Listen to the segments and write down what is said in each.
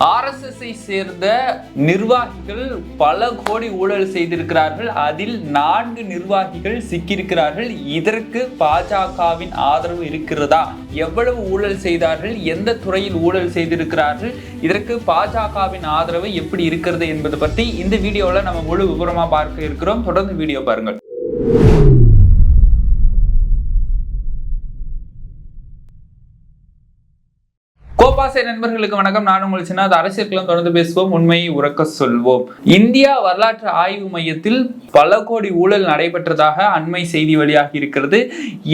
RSS-ஐ சேர்ந்த நிர்வாகிகள் பல கோடி ஊழல் செய்திருக்கிறார்கள். அதில் 4 நிர்வாகிகள் சிக்கியிருக்கிறார்கள். இதற்கு பாஜகவின் ஆதரவு இருக்கிறதா? எவ்வளவு ஊழல் செய்தார்கள்? எந்த துறையில் ஊழல் செய்திருக்கிறார்கள்? இதற்கு பாஜகவின் ஆதரவு எப்படி இருக்கிறது என்பது பற்றி இந்த வீடியோவில் நம்ம முழு விவரமா பார்க்க இருக்கிறோம். தொடர்ந்து வீடியோ பாருங்கள். கோபாசை நண்பர்களுக்கு வணக்கம். நான் உங்கள் சின்ன அரசியலுக்கு தொடர்ந்து பேசுவோம், உண்மையை உறக்க சொல்வோம். இந்தியா வரலாற்று ஆய்வு மையத்தில் பல கோடி ஊழல் நடைபெற்றதாக அண்மை செய்தி வெளியாகி இருக்கிறது.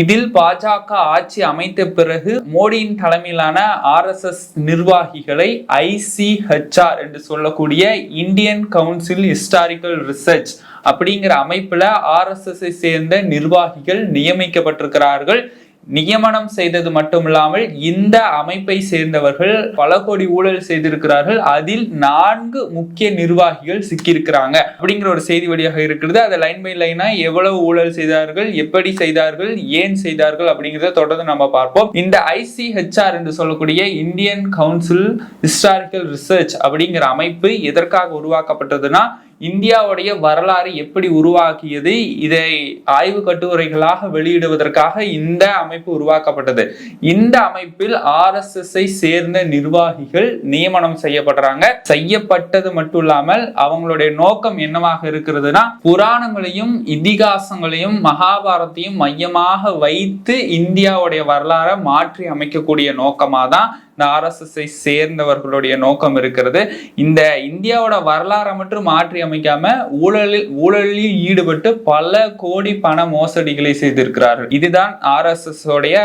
இதில் பாஜக ஆட்சி அமைத்த பிறகு மோடியின் தலைமையிலான RSS நிர்வாகிகளை ICHR என்று சொல்லக்கூடிய இந்தியன் கவுன்சில் ஹிஸ்டாரிக்கல் ரிசர்ச் அப்படிங்கிற அமைப்புல RSS-ஐ சேர்ந்த நிர்வாகிகள் நியமிக்கப்பட்டிருக்கிறார்கள். நியமனம் செய்தது மட்டுமில்லாமல் இந்த அமைப்பை சேர்ந்தவர்கள் பல கோடி ஊழல் செய்திருக்கிறார்கள். அதில் 4 முக்கிய நிர்வாகிகள் சிக்கியிருக்கிறாங்க அப்படிங்கிற ஒரு செய்தி வழியாக இருக்கிறது. அதை லைன் பை லைனா எவ்வளவு ஊழல் செய்தார்கள், எப்படி செய்தார்கள், ஏன் செய்தார்கள் அப்படிங்கிறத தொடர்ந்து நம்ம பார்ப்போம். இந்த ICHR என்று சொல்லக்கூடிய இந்தியன் கவுன்சில் ஹிஸ்டாரிக்கல் ரிசர்ச் அப்படிங்கிற அமைப்பு எதற்காக உருவாக்கப்பட்டதுன்னா, இந்தியாவுடைய வரலாறு எப்படி உருவாக்கியது, இதை ஆய்வு கட்டுரைகளாக வெளியிடுவதற்காக இந்த அமைப்பு உருவாக்கப்பட்டது. இந்த அமைப்பில் RSS-ஐ சேர்ந்த நிர்வாகிகள் நியமனம் செய்யப்பட்டது மட்டும் இல்லாமல் அவங்களுடைய நோக்கம் என்னவாக இருக்கிறதுனா, புராணங்களையும் இதிகாசங்களையும் மகாபாரத்தையும் மையமாக வைத்து இந்தியாவுடைய வரலாறை மாற்றி அமைக்கக்கூடிய நோக்கமாக தான் இந்த RSS-ஐ சேர்ந்தவர்களுடைய நோக்கம் இருக்கிறது. இந்த இந்தியாவோட வரலாறை மட்டும் மாற்றி அமைக்காம ஊழலில் ஈடுபட்டு பல கோடி பண மோசடிகளை செய்திருக்கிறார்கள். இதுதான் RSS-உடைய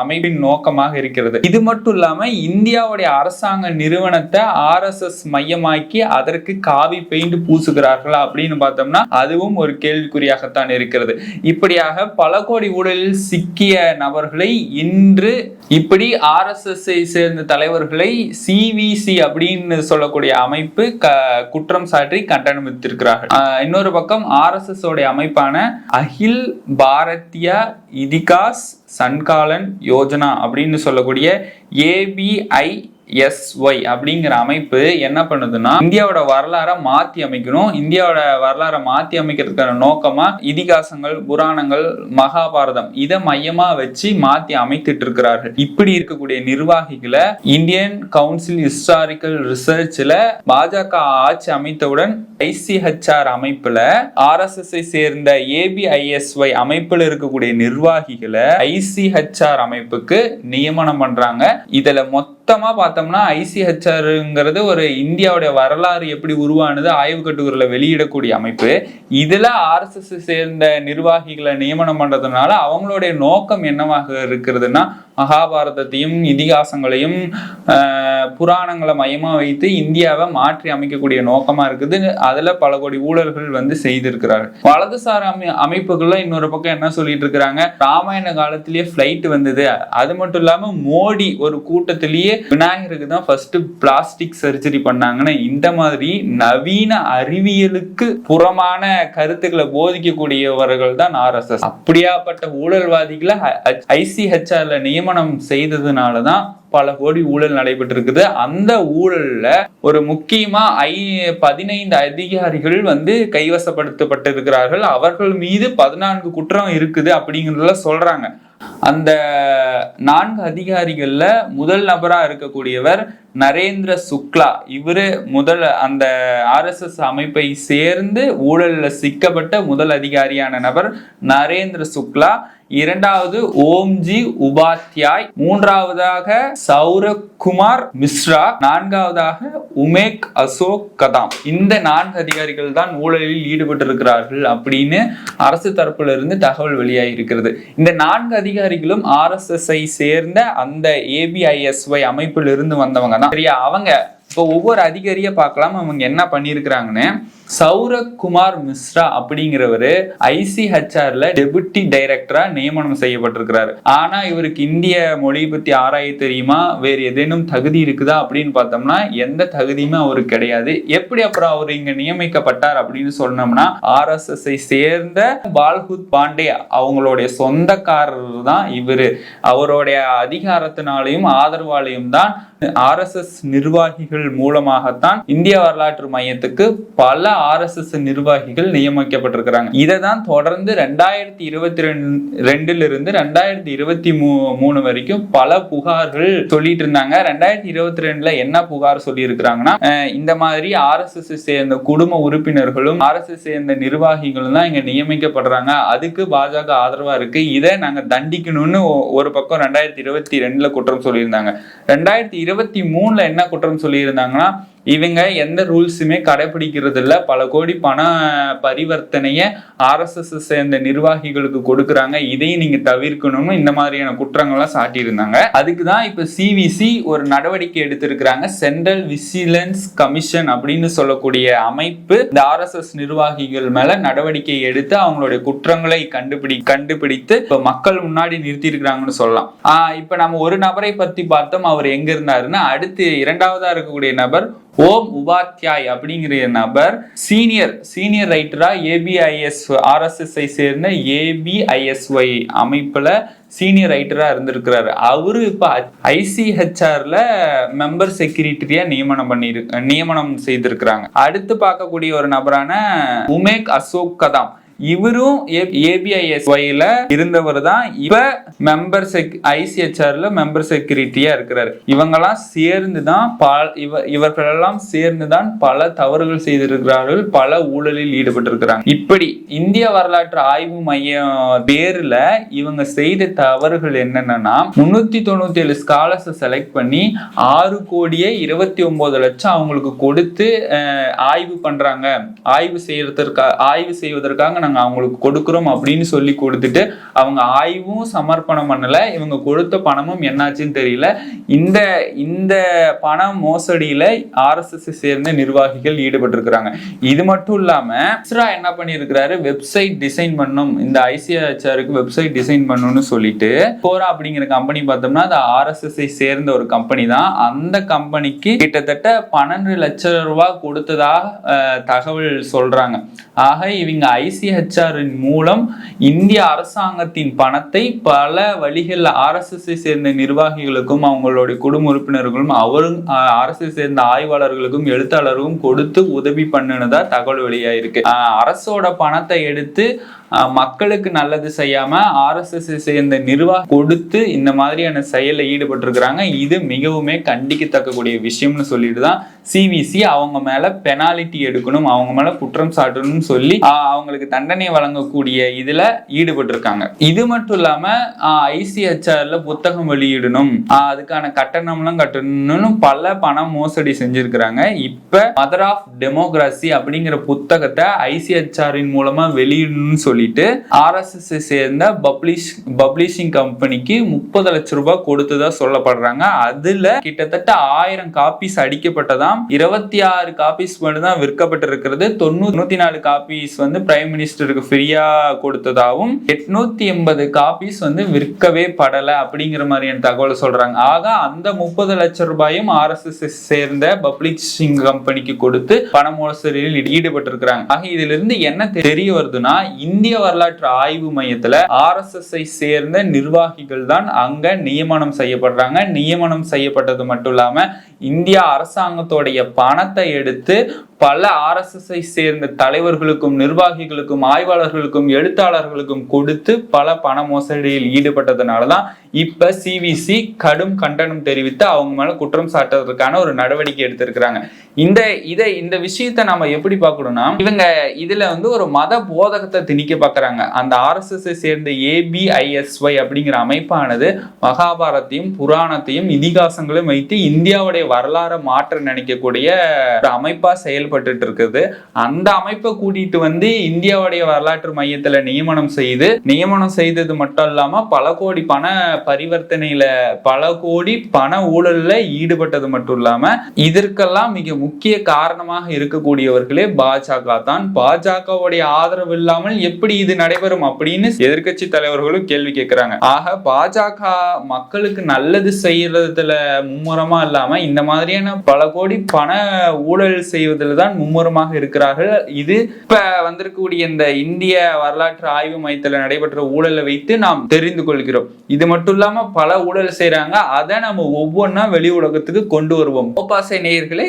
அமைப்பின் நோக்கமாக இருக்கிறது. இது மட்டும் இல்லாம இந்தியாவுடைய அரசாங்க நிறுவனத்தை RSS மையமாக்கி அதற்கு காவி பெயிண்ட் பூசுகிறார்களா அப்படின்னு பார்த்தோம்னா அதுவும் ஒரு கேள்விக்குறியாகத்தான் இருக்கிறது. இப்படியாக பல கோடி ஊழலில் சிக்கிய நபர்களை இன்று இப்படி RSS-ஐ சேர்ந்த தலைவர்களை CVC அப்படின்னு சொல்லக்கூடிய அமைப்பு குற்றம் சாட்டி கண்டனம் விடுத்திருக்கிறார்கள். இன்னொரு பக்கம் RSS உடைய அமைப்பான அகில் பாரதிய இதிகாஸ் சன்காலன் யோஜனா அப்படின்னு சொல்லக்கூடிய ABISY அப்படிங்கிற அமைப்பு என்ன பண்ணுதுன்னா, இந்தியாவோட வரலாறை மாத்தி அமைக்கணும். இந்தியாவோட வரலாறை மாத்தி அமைக்கிறதுக்கான நோக்கமா இதிகாசங்கள், புராணங்கள், மகாபாரதம் இதை மையமா வச்சு மாத்தி அமைத்துட்டு இருக்கிறார்கள். இப்படி இருக்கக்கூடிய நிர்வாகிகளை இந்தியன் கவுன்சில் ஹிஸ்டாரிக்கல் ரிசர்ச்ல பாஜக ஆட்சி அமைத்தவுடன் ICHR அமைப்புல RSS-ஐ சேர்ந்த ABISY அமைப்புல இருக்கக்கூடிய நிர்வாகிகளை ICHR அமைப்புக்கு நியமனம் பண்றாங்க. இதுல மொத்தமா பார்த்தோம்னா ICHR-ங்கிறது ஒரு இந்தியாவுடைய வரலாறு எப்படி உருவானது ஆய்வு கட்டுரைகளை வெளியிடக்கூடிய அமைப்பு. இதுல RSS சேர்ந்த நிர்வாகிகளை நியமனம் பண்றதுனால அவங்களுடைய நோக்கம் என்னவாக இருக்கிறதுனா, மகாபாரதத்தையும் இதிகாசங்களையும் புராணங்களை மையமா வைத்து இந்தியாவை மாற்றி அமைக்கக்கூடிய நோக்கமா இருக்குது. அதுல பல கோடி ஊழல்கள் செய்திருக்கிறார்கள். வலதுசார அமைப்புகள்ல இன்னொரு பக்கம் என்ன சொல்லிட்டு இருக்கிறாங்க, ராமாயண காலத்திலேயே பிளைட் வந்தது. அது மட்டும் இல்லாம மோடி ஒரு கூட்டத்திலேயே விநாயகருக்கு தான் ஃபர்ஸ்ட் பிளாஸ்டிக் சர்ஜரி பண்ணாங்கன்னு இந்த மாதிரி நவீன அறிவியலுக்கு புறமான கருத்துக்களை போதிக்கக்கூடியவர்கள் தான் RSS. அப்படியாப்பட்ட ஊழல்வாதிகளை ICHR-ல நியமனம் செய்ததுனாலதான் பல கோடி ஊழல் நடைபெற்றிருக்குது. அந்த ஊழல்ல ஒரு முக்கியமா 15 அதிகாரிகள் கைவசப்படுத்தப்பட்டிருக்கிறார்கள். அவர்கள் மீது 14 குற்றம் இருக்குது அப்படிங்கறத சொல்றாங்க. அந்த 4 அதிகாரிகள்ல முதல் நபரா இருக்கக்கூடியவர் நரேந்திர சுக்லா. இவரு அந்த RSS அமைப்பை சேர்ந்து ஊழல்ல சிக்கப்பட்ட முதல் அதிகாரியான நபர் நரேந்திர சுக்லா. இரண்டாவது ஓம்ஜி உபாத்யாய், மூன்றாவதாக சௌரகுமார் மிஸ்ரா, நான்காவதாக உமேக் அசோக் கதாம். இந்த 4 அதிகாரிகள் தான் ஊழலில் ஈடுபட்டிருக்கிறார்கள் அப்படின்னு அரசு தரப்புல இருந்து தகவல் வெளியாகி இருக்கிறது. இந்த 4 அதிகாரிகளும் RSS-ஐ சேர்ந்த அந்த ABISY அமைப்பில் இருந்து வந்தவங்க தான். சரியா? அவங்க இப்போ ஒவ்வொரு அதிகாரியை பார்க்கலாம் அவங்க என்ன பண்ணியிருக்கிறாங்கன்னு. சௌரகுமார் மிஸ்ரா அப்படிங்கிறவரு ஐசிஹெச்ஆர்ல டெபுட்டி டைரக்டரா நியமனம் செய்யப்பட்டிருக்கிறாரு. ஆனா இவருக்கு இந்திய மொழி பத்தி ஆராய தெரியுமா, வேறு ஏதேனும் தகுதி இருக்குதா அப்படின்னு பார்த்தோம்னா எந்த தகுதியுமே அவருக்கு கிடையாது. எப்படி அப்புறம் அவர் இங்க நியமிக்கப்பட்டார் அப்படின்னு சொன்னோம்னா, RSS சேர்ந்த பால்குத் பாண்டே அவங்களுடைய சொந்தக்காரர் தான் இவரு. அவருடைய அதிகாரத்தினாலையும் ஆதரவாலையும் தான் RSS நிர்வாகிகள் மூலமாகத்தான் இந்திய வரலாற்று மையத்துக்கு பல RSS நிர்வாகிகள் நியமிக்கப்பட்டிருக்கிறாங்க. இதை தான் தொடர்ந்து 2022 இருந்து 2023 வரைக்கும் பல புகார்கள் சொல்லிட்டு இருந்தாங்க. 2022 என்ன புகார் சொல்லி இருக்கிறாங்கன்னா, இந்த மாதிரி RSS சேர்ந்த குடும்ப உறுப்பினர்களும் RSS சேர்ந்த நிர்வாகிகளும் தான் இங்க நியமிக்கப்படுறாங்க, அதுக்கு பாஜக ஆதரவா இருக்கு, இதை நாங்க தண்டிக்கணும்னு ஒரு பக்கம் 2022 குற்றம் சொல்லியிருந்தாங்க. 2023 என்ன குற்றம் சொல்லி இருந்தாங்கன்னா, இவங்க எந்த ரூல்ஸுமே கடைபிடிக்கிறது இல்ல, பல கோடி பண பரிவர்த்தனைய RSS சேர்ந்த நிர்வாகிகளுக்கு கொடுக்கறாங்க, இதையும் நீங்க தவிர்க்கணும்னு இந்த மாதிரியான குற்றங்கள்லாம் சாட்டி இருந்தாங்க. அதுக்குதான் இப்ப CVC ஒரு நடவடிக்கை எடுத்திருக்கிறாங்க. சென்ட்ரல் விஜிலன்ஸ் கமிஷன் அப்படின்னு சொல்லக்கூடிய அமைப்பு இந்த RSS நிர்வாகிகள் மேல நடவடிக்கை எடுத்து அவங்களுடைய குற்றங்களை கண்டுபிடித்து இப்ப மக்கள் முன்னாடி நிறுத்தி இருக்கிறாங்கன்னு சொல்லலாம். இப்ப நம்ம ஒரு நபரை பத்தி பார்த்தோம், அவர் எங்க இருந்தாருன்னா, அடுத்து இரண்டாவதா இருக்கக்கூடிய நபர் ஓம் உபாத்யாய் அப்படிங்கிற நபர் சீனியர் ரைட்டரா ABIS RSS சேர்ந்த ABISY அமைப்புல சீனியர் ரைட்டரா இருந்திருக்கிறாரு. அவரு இப்ப ICHRல மெம்பர் செக்ரட்டரியா நியமனம் செய்திருக்கிறாங்க. அடுத்து பார்க்கக்கூடிய ஒரு நபரான உமேக் அசோக் கதாம், இவரும் ABISYல இருந்தவர் தான் இப்ப ICHRல மெம்பர் செக்ரட்டரியா இருக்கிறாரு. இவங்கெல்லாம் இவர்களெல்லாம் சேர்ந்துதான் பல தவறுகள் செய்திருக்கிறார்கள், பல ஊழலில் ஈடுபட்டிருக்கிறாங்க. இப்படி இந்திய வரலாற்று ஆய்வு மையம் பேர்ல இவங்க செய்த தவறுகள் என்னன்னா, 397 ஸ்காலர்ஸ் செலக்ட் பண்ணி 6,29,00,000 அவங்களுக்கு கொடுத்து ஆய்வு பண்றாங்க, ஆய்வு செய்வதற்காக நாங்க அவங்களுக்கு கொடுக்கிறோம் அப்படின்னு சொல்லி கொடுத்துட்டு அவங்க ஆய்வும் சமர்ப்பணம் பண்ணல. இவங்க கொடுத்த பணமும் என்னாச்சுன்னு தெரியல. இந்த பண மோசடியில RSS சேர்ந்த நிர்வாகிகள் ஈடுபட்டிருக்கிறாங்க. இது மட்டும் இல்லாம மிஸ்ரா என்ன பண்ணிருக்கிறாரு, வெப்சைட் டிசைன் பண்ணும், இந்த ICHRக்கு வெப்சைட் டிசைன் பண்ணணும்னு சொல்லிட்டு கோரா அப்படிங்கிற கம்பெனி பார்த்தோம்னா அது RSS சேர்ந்த ஒரு கம்பெனி தான். அந்த கம்பெனிக்கு கிட்டத்தட்ட 12 லட்சம் ரூபாய் கொடுத்ததா தகவல் சொல்றாங்க. ஆக இவங்க ICHRின் மூலம் இந்திய அரசாங்கத்தின் பணத்தை பல வழிகள் RSS சேர்ந்த நிர்வாகிகளுக்கும் அவங்களுடைய குடும்ப உறுப்பினர்களும் RSS சேர்ந்த ஆய்வாளர்களுக்கும் எழுத்தாளர்களுக்கும் கொடுத்து உதவி பண்ணுனதா தகவல் வெளியாயிருக்கு. அரசோட பணத்தை எடுத்து மக்களுக்கு நல்லது செய்யாம RSS சேர்ந்த நிர்வாகம் கொடுத்து இந்த மாதிரியான செயல ஈடுபட்டிருக்கிறாங்க. இது மிகவுமே கண்டிக்கத்தக்கக்கூடிய விஷயம்னு சொல்லிட்டு தான் CVC அவங்க மேல பெனாலிட்டி எடுக்கணும், அவங்க மேல குற்றம் சாட்டணும்னு சொல்லி அவங்களுக்கு தண்டனை வழங்கக்கூடிய இதுல ஈடுபட்டிருக்காங்க. இது மட்டும் இல்லாம ICHRல புத்தகம் வெளியிடணும், அதுக்கான கட்டணம்லாம் கட்டணும்னு பல பணம் மோசடி செஞ்சிருக்கிறாங்க. இப்ப மதர் ஆஃப் டெமோக்ரஸி அப்படிங்கிற புத்தகத்தை ICHRின் மூலமா வெளியிடணும்னு சொல்லிட்டு RSS சேர்ந்த பப்ளிஷிங் கம்பெனிக்கு 30 லட்சம் ரூபாய் கொடுத்ததா சொல்லப்படுறாங்க. அதுல கிட்டத்தட்ட 1000 காப்பீஸ் அடிக்கப்பட்டதாம், 26 காப்பீஸ் மட்டும் தான் விற்கப்பட்டிருக்கிறது, 94 காப்பீஸ் பிரைம் மினிஸ்டருக்கு ஃப்ரீயா கொடுத்ததாகவும் 880 காப்பீஸ் விற்கவே படல அப்படிங்கிற மாதிரியான தகவல் சொல்றாங்க. ஆக அந்த 30 லட்சம் ரூபாயும் RSS சேர்ந்த பப்ளிஷிங் கம்பெனிக்கு கொடுத்து பண மோசடியில் ஈடுபட்டிருக்கிறாங்க. ஆக இதுல இருந்து என்ன தெரிய வருதுன்னா, இந்திய வரலாற்று ஆய்வு மையத்துல RSS சேர்ந்த நிர்வாகிகள் தான் அங்க நியமனம் செய்யப்படுறாங்க. நியமனம் செய்யப்பட்டது மட்டும் இல்லாம இந்திய அரசாங்கத்தோடைய பணத்தை எடுத்து பல RSS சேர்ந்த தலைவர்களுக்கும் நிர்வாகிகளுக்கும் ஆய்வாளர்களுக்கும் எழுத்தாளர்களுக்கும் கொடுத்து பல பண மோசடியில் ஈடுபட்டதுனாலதான் இப்ப CVC கடும் கண்டனம் தெரிவித்து அவங்க மேல குற்றம் சாட்டுவதற்கான ஒரு நடவடிக்கை எடுத்திருக்கிறாங்க. இந்த விஷயத்தை நம்ம எப்படி பார்க்கணும்னா, இவங்க இதுல ஒரு மத போதகத்தை திணிக்க பாக்குறாங்க. அந்த RSS சேர்ந்த ABISY அப்படிங்கிற அமைப்பானது மகாபாரத்தையும் புராணத்தையும் இதிகாசங்களையும் வைத்து இந்தியாவுடைய வரலாறை மாற்ற நினைக்கக்கூடிய அமைப்பா செயல்பட்டு செயல்பட்டு இருக்குது. அந்த அமைப்பை கூட்டிட்டு வந்து இந்தியாவுடைய வரலாற்று மையத்துல நியமனம் செய்தது மட்டும் இல்லாம பல கோடி பண பரிவர்த்தனையில பல கோடி பண ஊழல்ல ஈடுபட்டது மட்டும் இல்லாம இதற்கெல்லாம் மிக முக்கிய காரணமாக இருக்கக்கூடியவர்களே பாஜக தான். பாஜகவுடைய ஆதரவு இல்லாமல் எப்படி இது நடைபெறும் அப்படின்னு எதிர்க்கட்சி தலைவர்களும் கேள்வி கேட்கிறாங்க. ஆக பாஜக மக்களுக்கு நல்லது செய்யறதுல மும்முரமா இல்லாம இந்த மாதிரியான பல கோடி பண ஊழல் செய்வதில் தான் மும்முரமாக இருக்கிறார்கள். இது இப்ப வந்திருக்கக்கூடிய இந்த இந்திய வரலாற்று ஆய்வு மையத்தில் நடைபெற்ற ஊழலை வைத்து நாம் தெரிந்து கொள்கிறோம். இது மட்டும் இல்லாம பல ஊழல் செய்யறாங்க, அதை நம்ம ஒவ்வொன்றா வெளி உலகத்துக்கு கொண்டு வருவோம். கோபாசை நேயர்களே,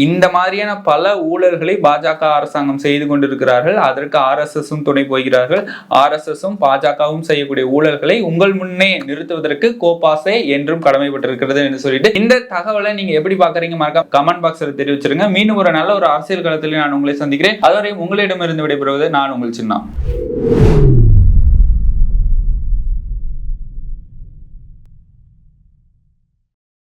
இந்த மாதிரியான பல ஊழல்களை பாஜக அரசாங்கம் செய்து கொண்டிருக்கிறார்கள். அதற்கு RSSம் துணை போகிறார்கள். RSSம் பாஜகவும் செய்யக்கூடிய ஊழல்களை உங்கள் முன்னே நிறுத்துவதற்கு கோபாசை என்றும் கடமைப்பட்டிருக்கிறது என்று சொல்லிட்டு இந்த தகவலை நீங்க எப்படி பாக்குறீங்க மறக்காம கமெண்ட் பாக்ஸ்ல தெரிவிச்சிருங்க. மீண்டும் ஒரு நல்ல ஒரு அரசியல் களத்தில் நான் உங்களை சந்திக்கிறேன். அதுவரை உங்களிடமிருந்து விடைபெறுவது நான் உங்கள் சின்ன.